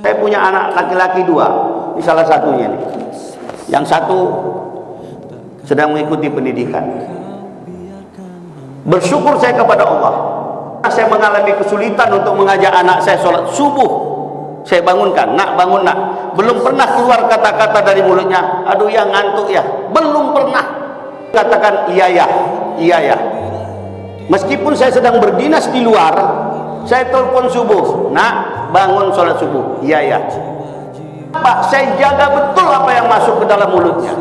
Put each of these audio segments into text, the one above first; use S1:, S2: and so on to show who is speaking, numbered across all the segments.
S1: Saya punya anak laki-laki 2, ini salah satunya nih. Yang satu sedang mengikuti pendidikan. Bersyukur saya kepada Allah. Saya mengalami kesulitan untuk mengajak anak saya sholat subuh. Saya bangunkan, nak bangun nak. Belum pernah keluar kata-kata dari mulutnya, aduh ya ngantuk ya. Belum pernah katakan iya ya, iya ya. Meskipun saya sedang berdinas di luar, saya telepon subuh, nak bangun sholat subuh, iya ya. Pak, saya jaga betul apa yang masuk ke dalam mulutnya.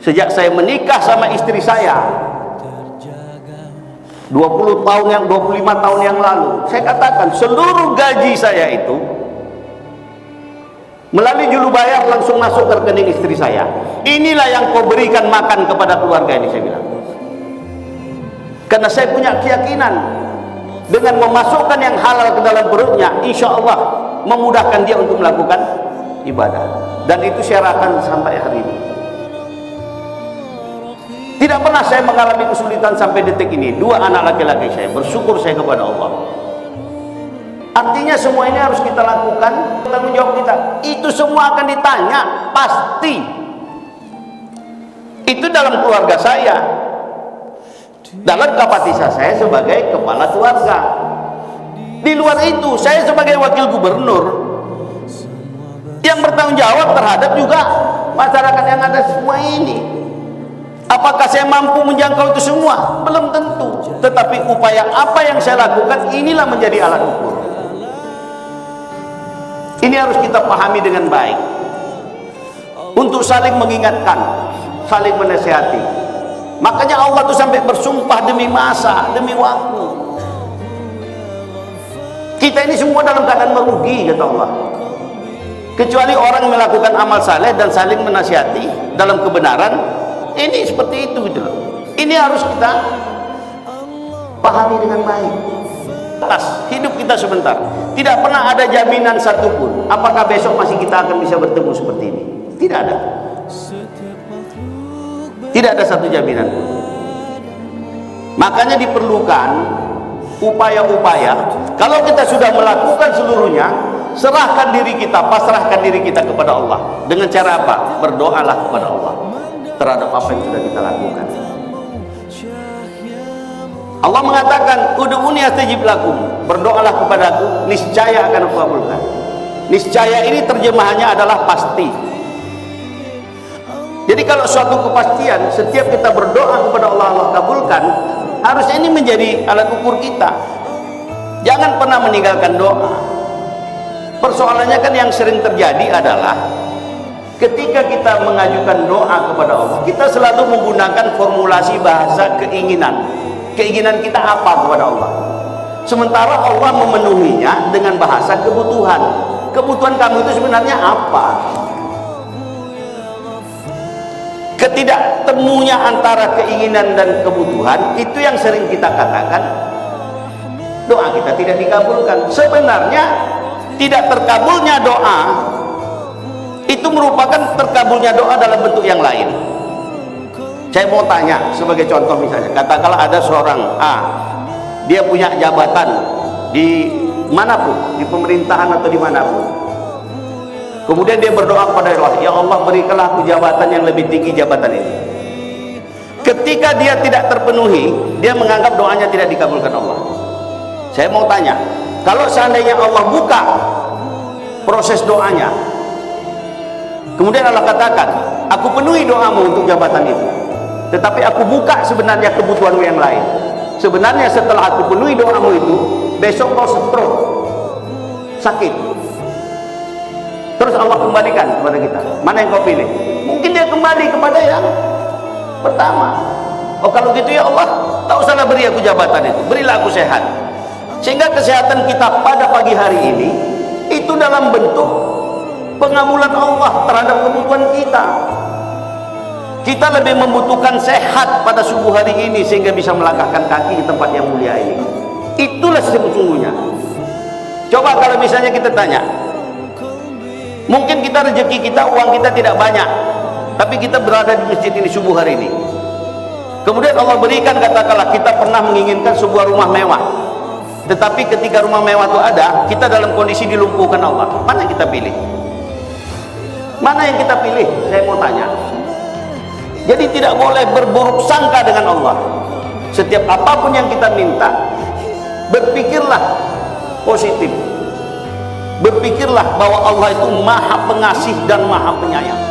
S1: Sejak saya menikah sama istri saya 25 tahun yang lalu, saya katakan seluruh gaji saya itu melalui juru bayar langsung masuk ke rekening istri saya. Inilah yang kau berikan makan kepada keluarga ini, saya bilang. Karena saya punya keyakinan dengan memasukkan yang halal ke dalam perutnya, insya Allah memudahkan dia untuk melakukan ibadah. Dan itu saya rasakan sampai hari ini. Tidak pernah saya mengalami kesulitan sampai detik ini. 2 anak laki-laki saya, bersyukur saya kepada Allah. Artinya semua ini harus kita lakukan, tanggung jawab kita. Itu semua akan ditanya, pasti. Itu dalam keluarga saya, dalam kapasitas saya sebagai kepala keluarga. Di luar itu, saya sebagai wakil gubernur yang bertanggung jawab terhadap juga masyarakat yang ada semua ini. Apakah saya mampu menjangkau itu semua? Belum tentu. Tetapi upaya apa yang saya lakukan, inilah menjadi alat ukur. Ini harus kita pahami dengan baik. Untuk saling mengingatkan, saling menasihati. Makanya Allah tuh sampai bersumpah demi masa, demi waktu. Kita ini semua dalam keadaan merugi, kata Allah. Kecuali orang melakukan amal saleh dan saling menasihati dalam kebenaran. Ini seperti itu gitu loh. Ini harus kita pahami dengan baik. Atas hidup kita sebentar, tidak pernah ada jaminan satupun apakah besok masih kita akan bisa bertemu seperti ini. Tidak ada. Tidak ada satu jaminan pun. Makanya diperlukan upaya-upaya. Kalau kita sudah melakukan seluruhnya, serahkan diri kita, pasrahkan diri kita kepada Allah. Dengan cara apa? Berdoalah kepada Allah terhadap apa yang sudah kita lakukan. Allah mengatakan, ud'uni astajib lakum, berdoalah kepadaku, niscaya akan aku kabulkan. Niscaya ini terjemahannya adalah pasti. Jadi kalau suatu kepastian, setiap kita berdoa kepada Allah, Allah kabulkan, harusnya ini menjadi alat ukur kita. Jangan pernah meninggalkan doa. Persoalannya kan yang sering terjadi adalah ketika kita mengajukan doa kepada Allah, kita selalu menggunakan formulasi bahasa keinginan. Keinginan kita apa kepada Allah? Sementara Allah memenuhinya dengan bahasa kebutuhan. Kebutuhan kamu itu sebenarnya apa? Ketidaktemunya antara keinginan dan kebutuhan, itu yang sering kita katakan doa kita tidak dikabulkan. Sebenarnya tidak terkabulnya doa itu merupakan terkabulnya doa dalam bentuk yang lain. Saya mau tanya sebagai contoh, misalnya katakanlah ada seorang A, dia punya jabatan di manapun, di pemerintahan atau di manapun. Kemudian dia berdoa kepada Allah, ya Allah berikanlah aku jabatan yang lebih tinggi jabatan ini. Ketika dia tidak terpenuhi, dia menganggap doanya tidak dikabulkan Allah. Saya mau tanya, kalau seandainya Allah buka proses doanya, kemudian Allah katakan, aku penuhi doamu untuk jabatan itu, tetapi aku buka sebenarnya kebutuhanmu yang lain. Sebenarnya setelah aku penuhi doamu itu, besok kau stroke, sakit. Terus Allah kembalikan kepada kita, mana yang kau pilih? Mungkin dia kembali kepada yang pertama. Oh kalau gitu ya Allah, tak usahlah beri aku jabatan itu, berilah aku sehat. Sehingga kesehatan kita pada pagi hari ini, itu dalam bentuk pengabulan Allah terhadap kebutuhan kita. Kita lebih membutuhkan sehat pada subuh hari ini sehingga bisa melangkahkan kaki di tempat yang mulia ini. Itulah sesungguhnya. Coba kalau misalnya kita tanya, mungkin kita rezeki kita, uang kita tidak banyak, tapi kita berada di masjid ini subuh hari ini. Kemudian Allah berikan, katakanlah kita pernah menginginkan sebuah rumah mewah. Tetapi ketika rumah mewah itu ada, kita dalam kondisi dilumpuhkan Allah, mana yang kita pilih? Mana yang kita pilih? Saya mau tanya. Jadi tidak boleh berburuk sangka dengan Allah. Setiap apapun yang kita minta, berpikirlah positif. Berpikirlah bahwa Allah itu maha pengasih dan maha penyayang.